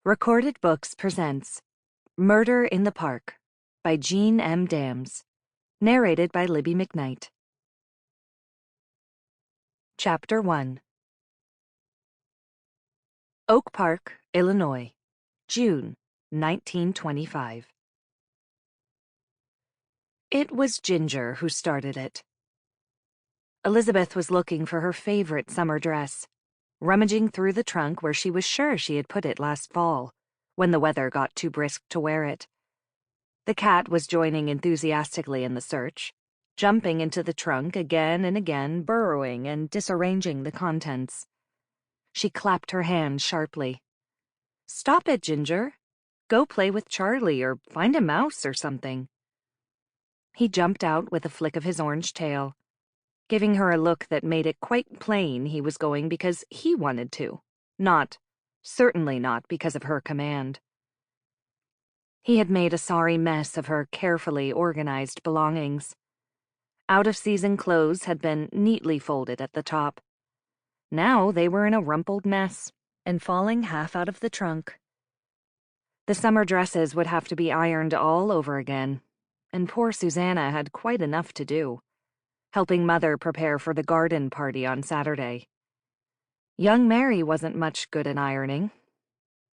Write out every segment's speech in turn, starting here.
Recorded Books presents Murder in the Park by Jeanne M. Dams, narrated by Libby Mcknight. Chapter 1. Oak Park, Illinois, June 1925. It was Ginger who started it. Elizabeth was looking for her favorite summer dress, rummaging through the trunk where she was sure she had put it last fall, when the weather got too brisk to wear it. The cat was joining enthusiastically in the search, jumping into the trunk again and again, burrowing and disarranging the contents. She clapped her hands sharply. "Stop it, Ginger. Go play with Charlie or find a mouse or something." He jumped out with a flick of his orange tail, giving her a look that made it quite plain he was going because he wanted to, certainly not because of her command. He had made a sorry mess of her carefully organized belongings. Out-of-season clothes had been neatly folded at the top. Now they were in a rumpled mess and falling half out of the trunk. The summer dresses would have to be ironed all over again, and poor Susanna had quite enough to do, helping Mother prepare for the garden party on Saturday. Young Mary wasn't much good at ironing,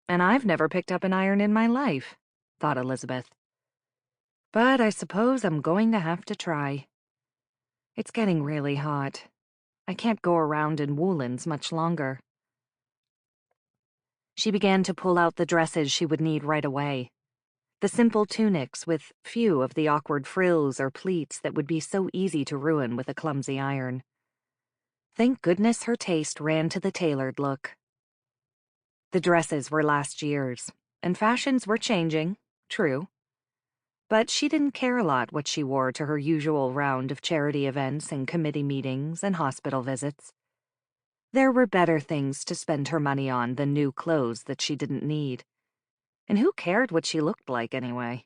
and I've never picked up an iron in my life, thought Elizabeth. But I suppose I'm going to have to try. It's getting really hot. I can't go around in woolens much longer. She began to pull out the dresses she would need right away. The simple tunics with few of the awkward frills or pleats that would be so easy to ruin with a clumsy iron. Thank goodness her taste ran to the tailored look. The dresses were last year's, and fashions were changing, true. But she didn't care a lot what she wore to her usual round of charity events and committee meetings and hospital visits. There were better things to spend her money on than new clothes that she didn't need. And who cared what she looked like anyway?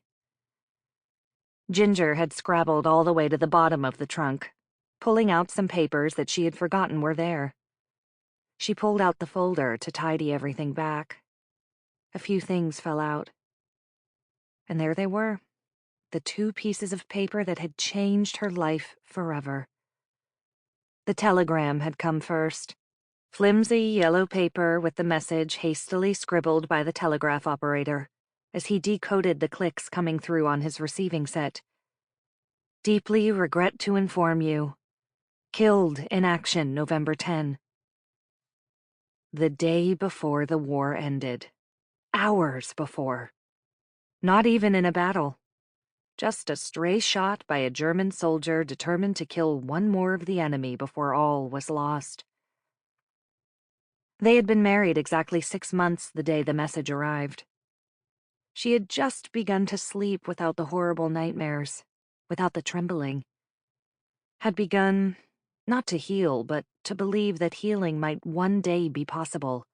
Ginger had scrabbled all the way to the bottom of the trunk, pulling out some papers that she had forgotten were there. She pulled out the folder to tidy everything back. A few things fell out. And there they were, the two pieces of paper that had changed her life forever. The telegram had come first. Flimsy yellow paper with the message hastily scribbled by the telegraph operator as he decoded the clicks coming through on his receiving set. "Deeply regret to inform you. Killed in action November 10. The day before the war ended. Hours before. Not even in a battle. Just a stray shot by a German soldier determined to kill one more of the enemy before all was lost. They had been married exactly 6 months the day the message arrived. She had just begun to sleep without the horrible nightmares, without the trembling. Had begun, not to heal, but to believe that healing might one day be possible,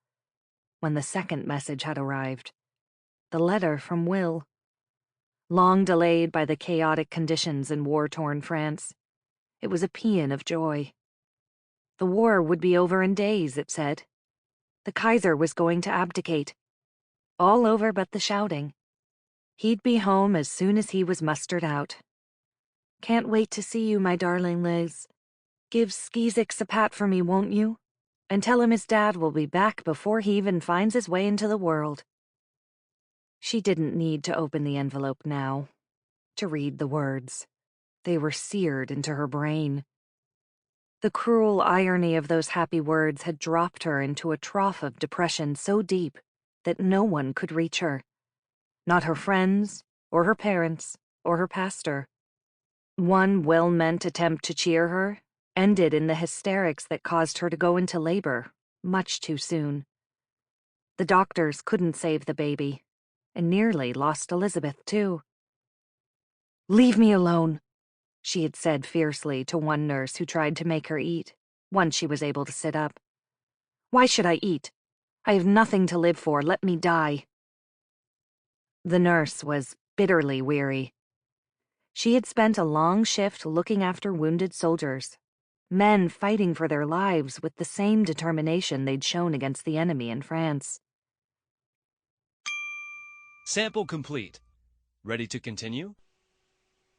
when the second message had arrived. The letter from Will. Long delayed by the chaotic conditions in war-torn France, it was a paean of joy. The war would be over in days, it said. The Kaiser was going to abdicate. All over but the shouting. He'd be home as soon as he was mustered out. "Can't wait to see you, my darling Liz. Give Skeezix a pat for me, won't you? And tell him his dad will be back before he even finds his way into the world." She didn't need to open the envelope now, to read the words. They were seared into her brain. The cruel irony of those happy words had dropped her into a trough of depression so deep that no one could reach her. Not her friends, or her parents, or her pastor. One well-meant attempt to cheer her ended in the hysterics that caused her to go into labor much too soon. The doctors couldn't save the baby, and nearly lost Elizabeth, too. "Leave me alone," she had said fiercely to one nurse who tried to make her eat, once she was able to sit up. "Why should I eat? I have nothing to live for. Let me die." The nurse was bitterly weary. She had spent a long shift looking after wounded soldiers, men fighting for their lives with the same determination they'd shown against the enemy in France. Sample complete. Ready to continue?